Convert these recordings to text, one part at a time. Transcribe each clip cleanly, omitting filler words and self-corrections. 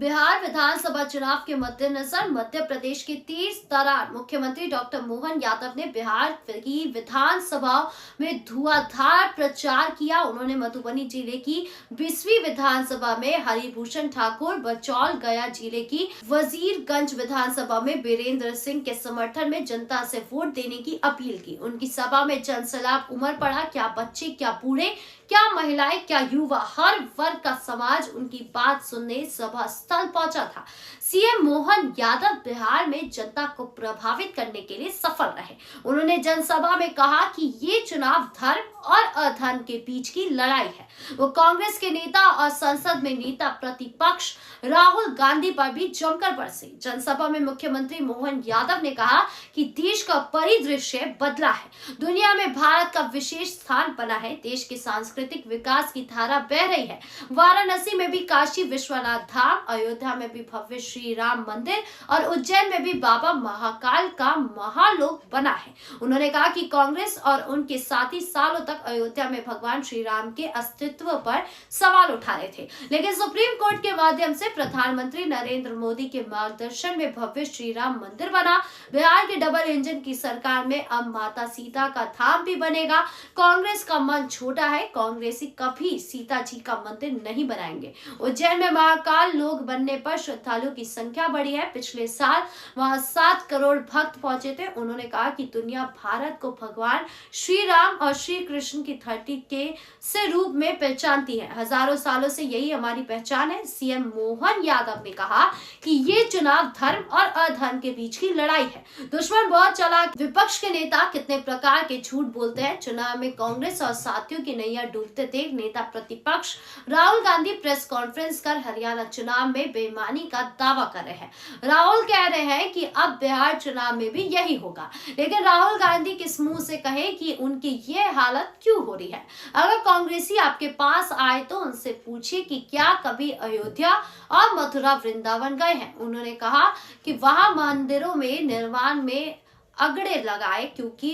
बिहार विधानसभा चुनाव के मद्देनजर मध्य प्रदेश के 30 दौरान मुख्यमंत्री डॉक्टर मोहन यादव ने बिहार की विधानसभा में धुआंधार प्रचार किया। उन्होंने मधुबनी जिले की 20वीं विधानसभा में हरिभूषण ठाकुर, बचौल गया जिले की वजीरगंज विधानसभा में बीरेंद्र सिंह के समर्थन में जनता से वोट देने की अपील की। उनकी सभा में जनसैलाब उमड़ पड़ा। क्या बच्चे, क्या बूढ़े, क्या महिलाएं, क्या युवा, हर वर्ग का समाज उनकी बात सुनने सभा स्थल पहुंचा था। सीएम मोहन यादव बिहार में जनता को प्रभावित करने के लिए सफल रहे। उन्होंने जनसभा में कहा कि ये चुनाव धर्म और अधर्म के बीच की लड़ाई है। वो कांग्रेस के नेता और संसद में नेता प्रतिपक्ष राहुल गांधी पर भी जमकर बरसे। जनसभा में मुख्यमंत्री मोहन यादव ने कहा कि देश का परिदृश्य बदला है, दुनिया में भारत का विशेष स्थान बना है, देश के सांस्कृतिक विकास की धारा बह रही है। वाराणसी में भी काशी विश्वनाथ धाम, अयोध्या में भी भव्य श्री राम मंदिर और उज्जैन में भी बाबा महाकाल का महालोक बना है। उन्होंने कहा कि कांग्रेस और उनके साथी सालों तक अयोध्या में भगवान श्री राम के अस्तित्व पर सवाल उठा रहे थे, लेकिन सुप्रीम कोर्ट के माध्यम से प्रधानमंत्री नरेंद्र मोदी के मार्गदर्शन में भव्य श्री राम मंदिर बना। बिहार के डबल इंजन की सरकार में अब माता सीता का धाम भी बनेगा। कांग्रेस का मन छोटा है, कांग्रेसी कभी सीता जी का मंदिर नहीं बनाएंगे। उज्जैन में महाकाल लोक बनने पर श्रद्धालुओं की संख्या बढ़ी है। पिछले साल वहां 7 करोड़ भक्त पहुंचे थे। उन्होंने कहा कि दुनिया भारत को भगवान श्री राम और श्री कृष्ण की धरती के से रूप में पहचानती है। हजारों सालों से यही हमारी पहचान है। सीएम मोहन यादव ने कहा कि ये चुनाव धर्म और अधर्म के बीच की लड़ाई है। दुश्मन बहुत चालाक, विपक्ष के नेता कितने प्रकार के झूठ बोलते हैं। चुनाव में कांग्रेस और साथियों की नैया डूबते देख नेता प्रतिपक्ष राहुल गांधी प्रेस कॉन्फ्रेंस कर हरियाणा चुनाव में बेईमानी का दावा कर रहे हैं। राहुल कह रहे हैं कि अब बिहार चुनाव में भी यही होगा, लेकिन राहुल गांधी किस मुंह से कहे कि उनकी ये हालत क्यों हो रही है। अगर कांग्रेसी आपके पास आए तो उनसे पूछिए कि क्या कभी अयोध्या और मथुरा वृंदावन गए हैं। उन्होंने कहा कि वहां मंदिरों में निर्माण में अगड़े लगाए क्योंकि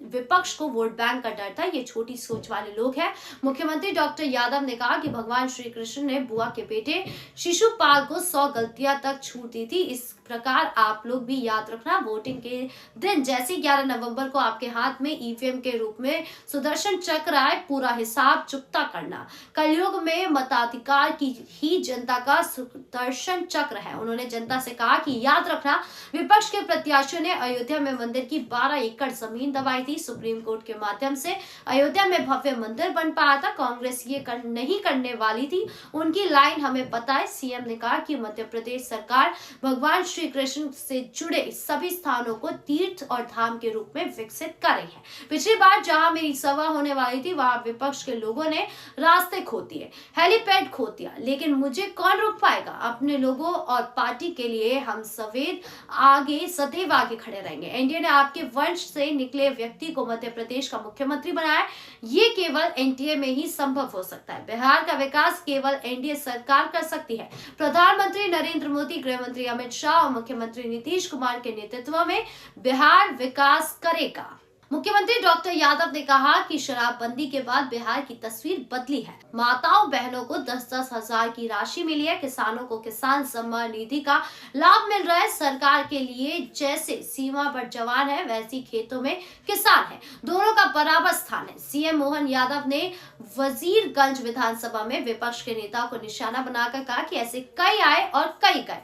विपक्ष को वोट बैंक का डर था। ये छोटी सोच वाले लोग हैं। मुख्यमंत्री डॉक्टर यादव ने कहा कि भगवान श्री कृष्ण ने बुआ के बेटे शिशुपाल को 100 गलतियां तक छूट दी थी। इस प्रकार आप लोग भी याद रखना, वोटिंग के दिन जैसे 11 नवंबर को आपके हाथ में ईवीएम के रूप में सुदर्शन चक्र आए, पूरा हिसाब चुकता करना। कलयुग में मताधिकार की ही जनता का सुदर्शन चक्र है। उन्होंने जनता से कहा कि याद रखना, विपक्ष के प्रत्याशियों ने अयोध्या में मंदिर की 12 एकड़ जमीन दबाई थी। सुप्रीम कोर्ट के माध्यम से अयोध्या में भव्य मंदिर बन पाया था। कांग्रेस ये नहीं करने वाली थी, उनकी लाइन हमें पता है। सीएम ने कहा कि मध्य प्रदेश सरकार भगवान श्री कृष्ण से जुड़े सभी स्थानों को तीर्थ और धाम के रूप में विकसित कर रही है। पिछली बार जहां मेरी सभा होने वाली थी वहां विपक्ष के लोगों ने रास्ते खो दिए, हेलीपैड खो दिया, लेकिन मुझे कौन रोक पाएगा। अपने लोगों और पार्टी के लिए हम सदैव आगे खड़े रहेंगे। एनडीए ने आपके वंश से निकले व्यक्ति को मध्य प्रदेश का मुख्यमंत्री बनाया। ये केवल एनडीए में ही संभव हो सकता है। बिहार का विकास केवल एनडीए सरकार कर सकती है। प्रधानमंत्री नरेंद्र मोदी, गृह मंत्री अमित शाह और मुख्यमंत्री नीतीश कुमार के नेतृत्व में बिहार विकास करेगा। मुख्यमंत्री डॉक्टर यादव ने कहा कि शराबबंदी के बाद बिहार की तस्वीर बदली है। माताओं बहनों को 10-10 हजार की राशि मिली है। किसानों को किसान सम्मान निधि का लाभ मिल रहा है। सरकार के लिए जैसे सीमा पर जवान है वैसी खेतों में किसान है, दोनों का बराबर स्थान है। सीएम मोहन यादव ने वजीरगंज विधानसभा में विपक्ष के नेताओं को निशाना बनाकर कहा कि ऐसे कई आए और कई गए,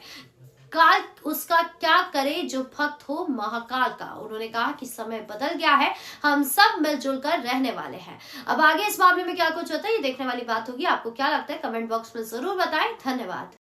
काल उसका क्या करे जो भक्त हो महाकाल का। उन्होंने कहा कि समय बदल गया है, हम सब मिलजुल कर रहने वाले हैं। अब आगे इस मामले में क्या कुछ होता है ये देखने वाली बात होगी। आपको क्या लगता है कमेंट बॉक्स में जरूर बताएं। धन्यवाद।